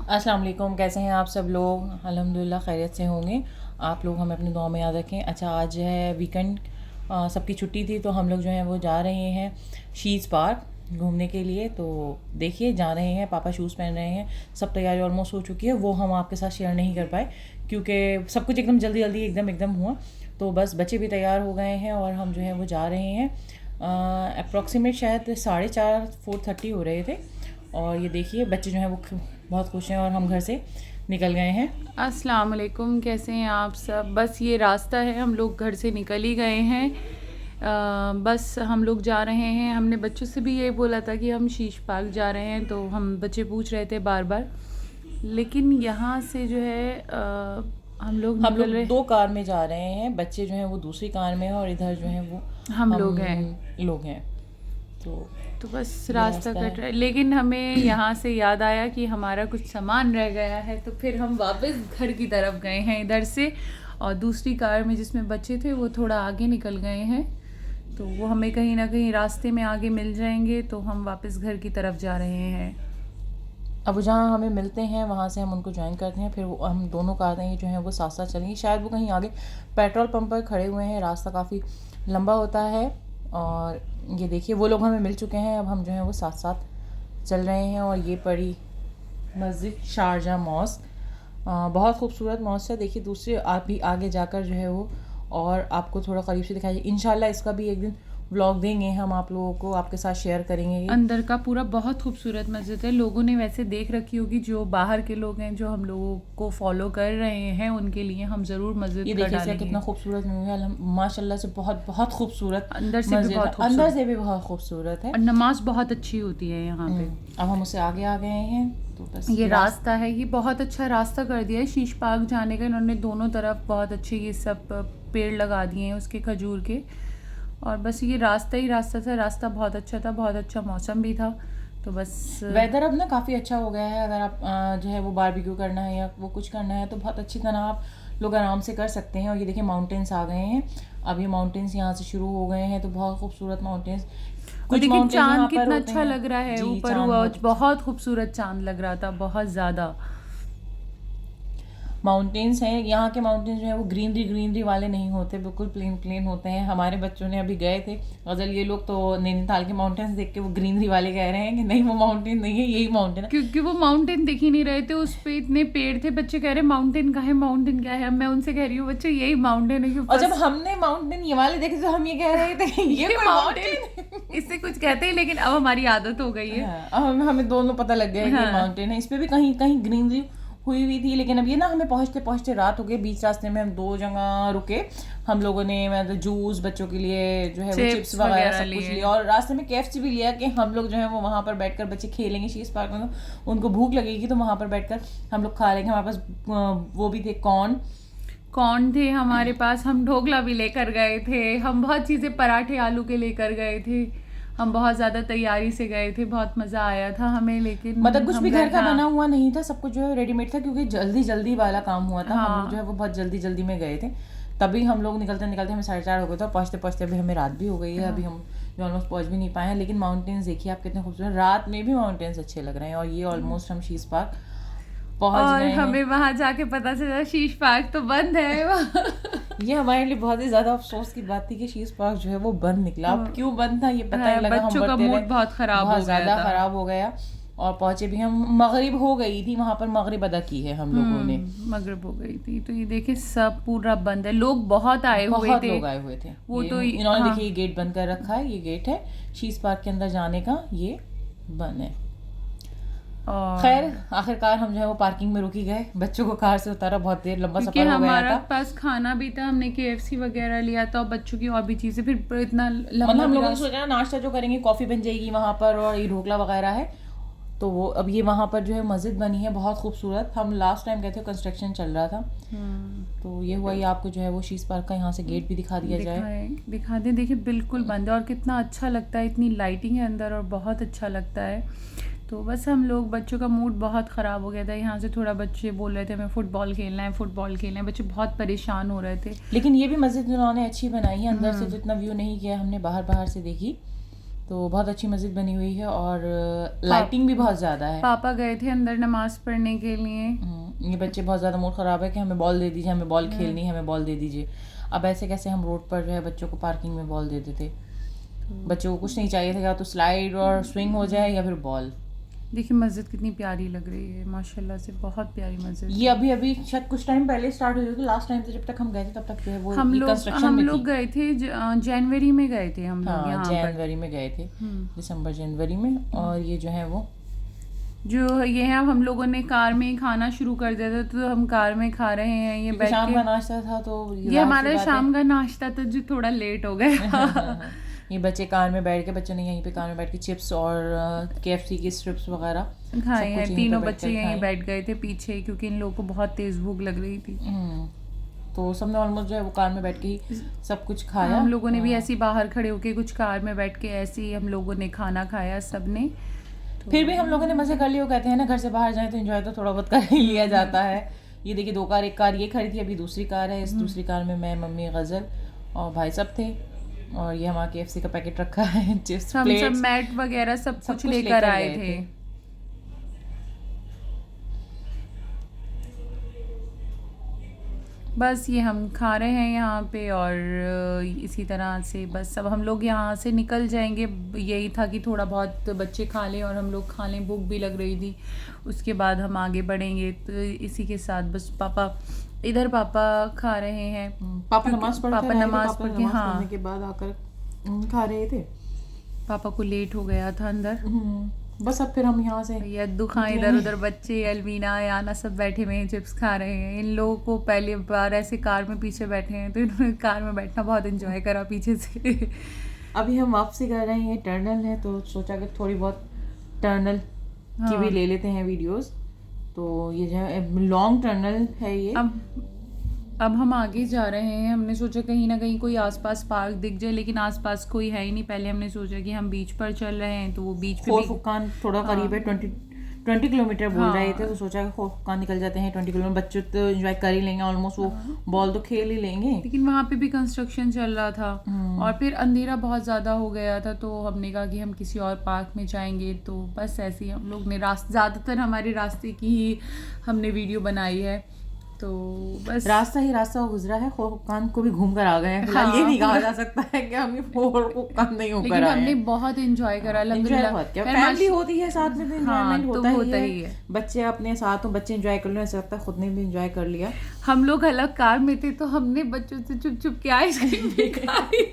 अस्सलाम वालेकुम, कैसे हैं आप सब लोग। अल्हम्दुलिल्लाह खैरियत से होंगे। आप लोग हमें अपनी दुआ में याद रखें। अच्छा, आज है वीकेंड, सबकी छुट्टी थी तो हम लोग जो है वो जा रहे हैं शीज़ पार्क घूमने के लिए। तो देखिए जा रहे हैं, पापा शूज़ पहन रहे हैं, सब तैयारी ऑलमोस्ट हो चुकी है। वो हम आपके साथ शेयर नहीं कर पाए क्योंकि सब कुछ एकदम जल्दी जल्दी एकदम हुआ। तो बस बच्चे भी तैयार हो गए हैं और हम जो है वो जा रहे हैं। अप्रॉक्सीमेट शायद 4:30 हो रहे थे। और ये देखिए बच्चे जो हैं वो बहुत खुश हैं और हम घर से निकल गए हैं। अस्सलाम वालेकुम, कैसे हैं आप सब। बस ये रास्ता है, हम लोग घर से निकल ही गए हैं। बस हम लोग जा रहे हैं। हमने बच्चों से भी ये बोला था कि हम शीश पार्क जा रहे हैं, तो हम बच्चे पूछ रहे थे बार बार। लेकिन यहाँ से जो है हम लोग निकल रहे, 2 कार में जा रहे हैं, बच्चे जो हैं वो दूसरी कार में हैं और इधर जो हैं वो हम लोग हैं। लोग हैं। तो बस ये रास्ता रास्ता है। कट रहा है, लेकिन हमें यहाँ से याद आया कि हमारा कुछ सामान रह गया है, तो फिर हम वापस घर की तरफ गए हैं इधर से। और दूसरी कार में जिसमें बच्चे थे वो थोड़ा आगे निकल गए हैं, तो वो हमें कहीं ना कहीं रास्ते में आगे मिल जाएंगे, तो हम वापस घर की तरफ जा रहे हैं। अब जहाँ हमें मिलते हैं वहाँ से हम उनको ज्वाइन करते हैं, फिर हम दोनों कारें जो हैं वो साथ साथ चलेंगी। शायद वो कहीं आगे पेट्रोल पंप पर खड़े हुए हैं, रास्ता काफ़ी लंबा होता है। और ये देखिए वो लोग हमें मिल चुके हैं, अब हम जो हैं वो साथ साथ चल रहे हैं। और ये पड़ी मस्जिद शारजा मॉस्क, बहुत खूबसूरत मॉस्क है। देखिए दूसरे आप भी आगे जाकर जो है वो और आपको थोड़ा करीब से दिखाई। इंशाल्लाह इसका भी एक दिन व्लॉग देंगे हम आप लोगों को, आपके साथ शेयर करेंगे। अंदर का पूरा बहुत खूबसूरत मस्जिद है। लोगों ने वैसे देख रखी होगी, जो बाहर के लोग हैं जो हम लोगों को फॉलो कर रहे हैं, उनके लिए हम ज़रूर मस्जिद ये का देखिए डालेंगे। कितना खूबसूरत व्यू है माशाल्लाह से, बहुत बहुत खूबसूरत। अंदर से भी मस्जिद बहुत अंदर खूबसूरत से भी बहुत खूबसूरत है। और नमाज बहुत अच्छी होती है यहाँ पे। अब हम उससे आगे आ गए हैं तो बस ये रास्ता है, ये बहुत अच्छा रास्ता कर दिया है शीश पार्क जाने का। इन्होंने दोनों तरफ बहुत अच्छे ये सब पेड़ लगा दिए हैं उसके, खजूर के। और बस ये रास्ता ही रास्ता था, रास्ता बहुत अच्छा था, बहुत अच्छा मौसम भी था। तो बस वेदर अब ना काफ़ी अच्छा हो गया है। अगर आप जो है वो बारबेक्यू करना है या वो कुछ करना है तो बहुत अच्छी तरह आप लोग आराम से कर सकते हैं। और ये देखिए माउंटेन्स आ गए हैं, अब ये माउंटेन्स यहाँ से शुरू हो गए हैं, तो बहुत खूबसूरत माउंटेन्स। और देखिए माउंटेन्स यहाँ चांद पर कितना होते अच्छा हैं। लग रहा है जी, ऊपर चांद हुआ, बहुत बहुत खूबसूरत चांद लग रहा था, बहुत ज़्यादा। माउंटेन्स हैं यहाँ के। माउंटेन्स जो है वो ग्रीनरी वाले नहीं होते, बिल्कुल प्लेन होते हैं। हमारे बच्चों ने अभी गए थे गज़ल, ये लोग तो नैनीताल के माउंटेन्स देख के वो ग्रीनरी वाले कह रहे हैं कि नहीं वो माउंटेन नहीं है, यही माउंटेन है। क्योंकि वो माउंटेन दिख ही नहीं रहे थे, उस पे इतने पेड़ थे। बच्चे कह रहे माउंटेन का है, माउंटेन क्या है। अब मैं उनसे कह रही हूँ बच्चे यही माउंटेन है। और जब हमने माउंटेन ये वाले देखे तो हम ये कह रहे थे ये कोई माउंटेन इससे कुछ कहते हैं, लेकिन अब हमारी आदत हो गई है। हाँ, अब हमें दोनों पता लग गया है कि ये माउंटेन है। इस पे भी कहीं कहीं ग्रीनरी हुई हुई थी, लेकिन अब ये ना हमें पहुंचते पहुंचते रात हो गई। बीच रास्ते में हम 2 जगह रुके। हम लोगों ने मतलब जूस बच्चों के लिए जो है वो चिप्स वगैरह सब कुछ लिया, और रास्ते में KFC भी लिया कि हम लोग जो है वो वहाँ पर बैठकर बच्चे खेलेंगे शीश पार्क में, तो उनको भूख लगेगी तो वहाँ पर बैठकर हम लोग खा लेंगे। हमारे पास वो भी थे कौन थे हमारे पास, हम ढोकला भी लेकर गए थे, हम बहुत चीज़ें, पराठे आलू के लेकर गए थे। हम बहुत ज़्यादा तैयारी से गए थे, बहुत मज़ा आया था हमें। लेकिन मतलब कुछ भी घर का हाँ, बना हुआ नहीं था, सब कुछ जो है रेडीमेड था क्योंकि जल्दी वाला काम हुआ था। हम लोग जो हाँ, है वो बहुत जल्दी में गए थे। तभी हम लोग निकलते हमें 4:30 हो गए थे। पहुँचते अभी हमें रात भी हो गई है। अभी हम जो ऑलमोस्ट पहुँच भी नहीं पाए हैं। लेकिन माउंटेन्स देखिए आप कितने खूबसूरत, रात में भी माउंटेन्स अच्छे लग रहे हैं। और ये ऑलमोस्ट हम शीश पार्क पहुँच और गए हैं। हमें वहाँ जाके पता चला शीश पार्क तो बंद है। ये हमारे लिए बहुत ही ज्यादा अफसोस की बात थी कि शीश पार्क जो है वो बंद निकला। अब क्यों बंद था ये पता नहीं लगा। बच्चों का मूड बहुत खराब हो गया था, बहुत ज्यादा खराब हो गया। और पहुंचे भी हम, मगरिब हो गई थी, वहां पर मगरिब अदा की है हम लोगों ने। मगरिब हो गई थी। तो ये देखिए सब पूरा बंद है, लोग बहुत आए हुए थे। लोग आए हुए थे। वो तो इन्होंने हाँ, देखिए ये गेट बंद कर रखा है। ये गेट है शीश पार्क के अंदर जाने का, ये बंद है। और खैर आखिरकार हम जो है वो पार्किंग में रुकी गए, बच्चों को कार से उतारा, बहुत देर लंबा क्योंकि सफर हो गया हमारा था। पास खाना भी था, हमने KFC वगैरह लिया था और बच्चों की और भी चीज़ें। फिर इतना लंबा मतलब हम लोगों ने सोचा नाश्ता जो करेंगे, कॉफ़ी बन जाएगी वहाँ पर और ये ढोकला वगैरह है, तो वो अब ये वहाँ पर जो है मस्जिद बनी है बहुत खूबसूरत। हम लास्ट टाइम गए थे, कंस्ट्रक्शन चल रहा था। तो ये हुआ, ये आपको जो है वो शीश पार्क का यहाँ से गेट भी दिखा दिया जाए। दिखा दें। देखिए बिल्कुल बंद है और कितना अच्छा लगता है, इतनी लाइटिंग है अंदर और बहुत अच्छा लगता है। तो बस हम लोग, बच्चों का मूड बहुत ख़राब हो गया था। यहाँ से थोड़ा बच्चे बोल रहे थे हमें फुटबॉल खेलना है, बच्चे बहुत परेशान हो रहे थे। लेकिन ये भी मस्जिद उन्होंने अच्छी बनाई है, अंदर से जितना व्यू नहीं किया हमने, बाहर से देखी तो बहुत अच्छी मस्जिद बनी हुई है और लाइटिंग भी बहुत ज़्यादा है। पापा गए थे अंदर नमाज पढ़ने के लिए। ये बच्चे बहुत ज़्यादा मूड ख़राब है कि हमें बॉल दे दीजिए, हमें बॉल खेलनी है, हमें बॉल दे दीजिए। अब ऐसे कैसे हम रोड पर जो है बच्चों को पार्किंग में बॉल दे देते। बच्चों को कुछ नहीं चाहिए था, या तो स्लाइड और स्विंग हो जाए या फिर बॉल। देखिए मस्जिद कितनी प्यारी लग रही है, माशाल्लाह से बहुत प्यारी मस्जिद। ये अभी अभी शायद कुछ टाइम पहले स्टार्ट हुई होगी। लास्ट टाइम से जब तक हम गए थे तब तक जो है वो कंस्ट्रक्शन में थी। गए थे जनवरी में गए थे हम लोग। हाँ, यहाँ जनवरी में गए थे, दिसंबर जनवरी में। और ये जो है वो जो ये है, हम लोगों ने कार में ही खाना शुरू कर दिया था, तो हम कार में खा रहे हैं। ये बैठ शाम के का नाश्ता था, तो ये हमारा शाम का नाश्ता था जो थोड़ा लेट हो गया। ये बच्चे कार में बैठ के, बच्चों ने यहीं पे कार में बैठ के चिप्स और KFC की स्ट्रिप्स वगैरह खाए हैं। तीनों बच्चे यहीं बैठ गए थे पीछे, क्योंकि इन लोगों को बहुत तेज भूख लग रही थी। तो सबने ऑलमोस्ट जो है वो कार में बैठ के ही सब कुछ खाया। हम लोगों ने भी ऐसे ही बाहर खड़े होके कुछ कार में बैठ के ऐसे ही हम लोगों ने खाना खाया सबने। फिर भी हम लोगों ने मजे कर लिए। वो कहते हैं ना, घर से बाहर जाए तो एंजॉय तो थोड़ा बहुत कर ही लिया जाता है। ये देखिए 2 कार, एक कार ये खड़ी थी, अभी दूसरी कार है। इस दूसरी कार में मैं, मम्मी, गजल और भाई सब थे। और ये हमारा KFC का पैकेट रखा है, चिप्स, हम सब मैट वगैरह सब कुछ लेकर आए थे। बस ये हम खा रहे हैं यहाँ पे, और इसी तरह से बस अब हम लोग यहाँ से निकल जाएंगे। यही था कि थोड़ा बहुत बच्चे खा लें और हम लोग खा लें, भूख भी लग रही थी। उसके बाद हम आगे बढ़ेंगे। तो इसी के साथ बस पापा खा रहे हैं। पापा नमाज पढ़ के हाँ के बाद आकर खा रहे थे। पापा को लेट हो गया था अंदर। बस अब फिर हम यहाँ से यद्दू खां, इधर उधर बच्चे, अलमीना, याना सब बैठे हुए हैं, चिप्स खा रहे हैं। इन लोगों को पहली बार ऐसे कार में पीछे बैठे हैं, तो इन्होंने कार में बैठना बहुत एंजॉय करा पीछे से। अभी हम वापसी कर रहे हैं, टर्नल है तो सोचा कि थोड़ी बहुत टर्नल की भी ले लेते हैं वीडियोस। तो ये जो है लॉन्ग टर्नल है ये। अब हम आगे जा रहे हैं। हमने सोचा कहीं ना कहीं कोई आसपास पार्क दिख जाए, लेकिन आसपास कोई है ही नहीं। पहले हमने सोचा कि हम बीच पर चल रहे हैं, तो वो बीच पे फुकान थोड़ा करीब है, 20 किलोमीटर बोल रहे थे। तो सोचा कि फुकान निकल जाते हैं 20 किलोमीटर, बच्चे तो एंजॉय कर ही लेंगे, ऑलमोस्ट वो बॉल तो खेल ही लेंगे। लेकिन वहाँ पे भी कंस्ट्रक्शन चल रहा था और फिर अंधेरा बहुत ज़्यादा हो गया था, तो हमने कहा कि हम किसी और पार्क में जाएंगे। तो बस ऐसे ही हम लोग ने ज़्यादातर हमारे रास्ते की ही हमने वीडियो बनाई है। तो बस रास्ता गुजरा है, हुक्कान को भी घूम कर आ गए हैं। फिलहाल ये नहीं कहा जा सकता है कि हम हुक्कान नहीं होकर आए हैं। हमने बहुत एंजॉय करा, अल्हम्दुलिल्लाह। फैमिली होती है साथ में तो एंजॉयमेंट होता ही है। बच्चे अपने साथ हो, बच्चे एंजॉय कर लो, ऐसा लगता है खुद ने भी एंजॉय कर लिया। हम लोग अलग कार में थे, तो हमने बच्चों से चुप के आइसक्रीम भी खाई,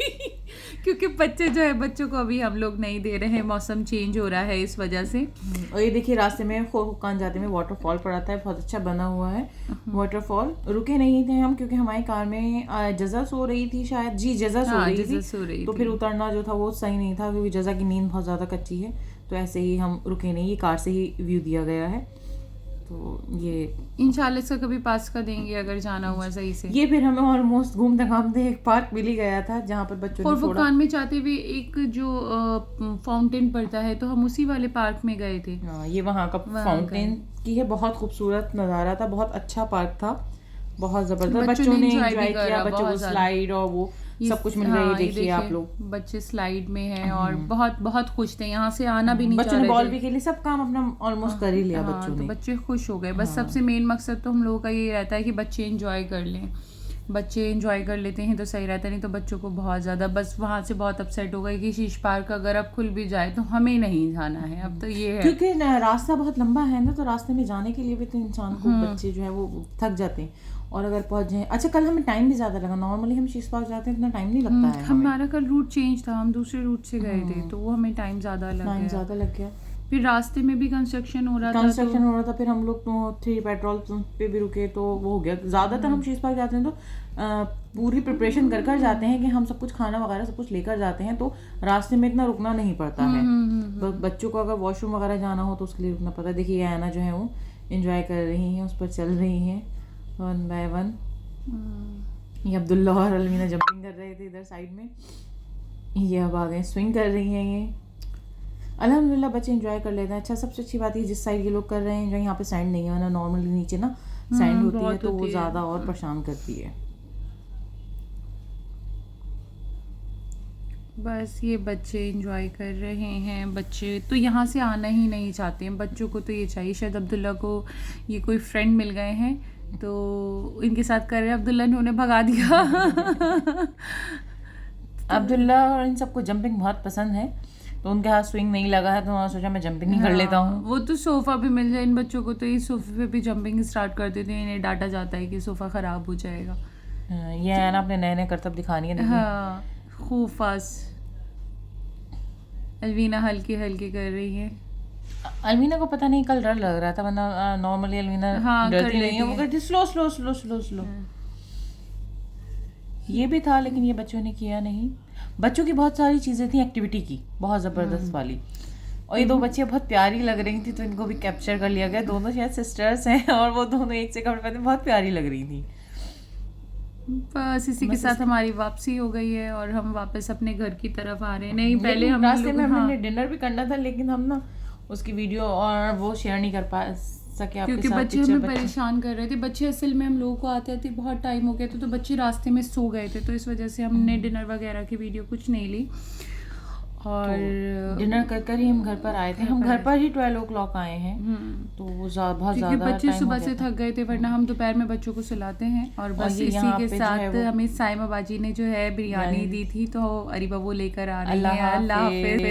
क्योंकि बच्चों को अभी हम लोग नहीं दे रहे हैं, मौसम चेंज हो रहा है इस वजह से। और ये देखिए रास्ते में हुक्कान जाते में वाटरफॉल पड़ा था, बहुत अच्छा बना हुआ है वाटरफॉल। रुके नहीं थे हम, क्योंकि हमारी कार में जज़ा सो रही थी शायद। जी, जज़ा सो रही थी, तो फिर उतरना जो था वो सही नहीं था, क्योंकि जज़ा की नींद बहुत ज़्यादा कच्ची है। तो ऐसे ही हम रुके नहीं, ये कार से ही व्यू दिया गया है। तो ये इंशाल्लाह इसका कभी पास कर देंगे अगर जाना हुआ सही से। ये फिर हमें ऑलमोस्ट घूमते घामते एक पार्क मिल ही गया था, जहाँ पर बच्चों ने फुरकान में जाते हुए एक जो फाउंटेन पड़ता है, तो हम उसी वाले पार्क में गए थे। ये वहाँ का फाउंटेन की है, बहुत खूबसूरत नज़ारा था, बहुत अच्छा पार्क था, बहुत जबरदस्त। बच्चों ने एंजॉय किया, बच्चों को स्लाइड और वो सब कुछ मिल रहा है। ये देखिए आप लोग, बच्चे स्लाइड में हैं और बहुत बहुत खुश थे, यहाँ से आना भी नहीं बच्चों ने बॉल भी खेली, सब काम अपना ऑलमोस्ट कर ही लिया बच्चों ने। तो बच्चे खुश हो गए। बस सबसे मेन मकसद तो हम लोगों का ये रहता है कि बच्चे एंजॉय कर लें। बच्चे एंजॉय कर लेते हैं तो सही रहता है, नहीं तो बच्चों को बहुत ज़्यादा बस वहाँ से बहुत अपसेट हो गई कि शीश पार्क अगर अब खुल भी जाए तो हमें नहीं जाना है। अब तो ये है, क्योंकि रास्ता बहुत लंबा है ना, तो रास्ते में जाने के लिए भी तो इंसान को, बच्चे जो है वो थक जाते हैं। और अगर पहुंच जाए, अच्छा कल हमें टाइम भी ज़्यादा लगा। नॉर्मली हम शीश पार्क जाते हैं इतना टाइम नहीं लगता है। हमारा कल रूट चेंज था, हम दूसरे रूट से गए थे, तो वो हमें टाइम ज़्यादा लग गया। फिर रास्ते में भी कंस्ट्रक्शन हो रहा था। फिर हम लोग 3 पेट्रोल पे भी रुके, तो वो हो गया। ज़्यादातर हम शीश पार्क जाते हैं तो पूरी प्रिपरेशन कर जाते हैं कि हम सब कुछ खाना वगैरह सब कुछ लेकर जाते हैं, तो रास्ते में इतना रुकना नहीं पड़ता है। बच्चों को अगर वॉशरूम वगैरह जाना हो तो उसके लिए रुकना पड़ता है। देखिए आना जो है वो एंजॉय कर रही हैं, उस पर चल रही हैं 1 by 1। ये अब्दुल्ला और अलमीना जंपिंग कर रहे थे इधर साइड में, ये अब आ गए स्विंग कर रही हैं। ये अल्हम्दुलिल्लाह बच्चे एंजॉय कर लेते हैं। अच्छा, सबसे अच्छी बात है जिस साइड ये लोग कर रहे हैं, जो यहाँ पे सैंड नहीं है ना, नॉर्मली नीचे ना सैंड होती है, तो वो ज़्यादा और परेशान करती है। बस ये बच्चे एंजॉय कर रहे हैं। बच्चे तो यहाँ से आना ही नहीं चाहते हैं, बच्चों को तो ये चाहिए। शायद अब्दुल्ला को ये कोई फ्रेंड मिल गए हैं तो इनके साथ कर रहे हैं। अब्दुल्ला ने उन्हें भगा दिया। अब्दुल्ला और इन सबको जंपिंग बहुत पसंद है, तो उनके हाथ स्विंग नहीं लगा है तो उन्होंने सोचा मैं जंपिंग ही कर लेता हाँ, हूँ। वो तो सोफ़ा भी मिल जाए इन बच्चों को तो ये सोफ़े पे भी जंपिंग स्टार्ट कर देते हैं। इन्हें डांटा जाता है कि सोफ़ा ख़राब हो जाएगा। ये है ना, अपने नए नए करतब दिखानी है। देखिए हाँ, खूब फास्ट। अलवीना हल्के हल्के कर रही है। अलमीना को पता नहीं कल डर लग रहा था, वरना नॉर्मली अलमीना हाँ, कर डरती नहीं लेती है, वो है। कहती slow slow slow slow slow. ये भी था लेकिन ये बच्चों ने किया नहीं। बच्चों की बहुत सारी चीज़ें थी एक्टिविटी की, बहुत ज़बरदस्त वाली। और ये दो बच्चियाँ बहुत प्यारी लग रही थी तो इनको भी कैप्चर कर लिया गया। दोनों शायद सिस्टर्स हैं और वो दोनों एक से कपड़े पहने बहुत प्यारी लग रही थी। बस इसी के साथ हमारी वापसी हो गई है और हम वापस अपने घर की तरफ आ रहे हैं। नहीं, पहले हम रास्ते लोग में हमने हाँ, डिनर भी करना था लेकिन हम ना उसकी वीडियो और वो शेयर नहीं कर पा सके आपके क्योंकि साथ। बच्चे हमें परेशान कर रहे थे। बच्चे असल में हम लोगों को आते आते बहुत टाइम हो गया था तो बच्चे रास्ते में सो गए थे, तो इस वजह से हमने डिनर वगैरह की वीडियो कुछ नहीं ली। और डिनर कर कर ही हम घर पर आए थे। हम घर पर ही 12 o'clock आए हैं, तो वो बहुत क्योंकि ज़्यादा बच्चे टाइम सुबह हो से गया था। थक गए थे, वरना हम दोपहर में बच्चों को सुलाते हैं। और बस ये इसी यहाँ के पे जो है साथ वो हमें साइमा बाजी ने जो है बिरयानी दी थी, तो अरीबा वो लेकर आ रही अल्लाह है। अल्लाह हाफिज़। हाफिज़।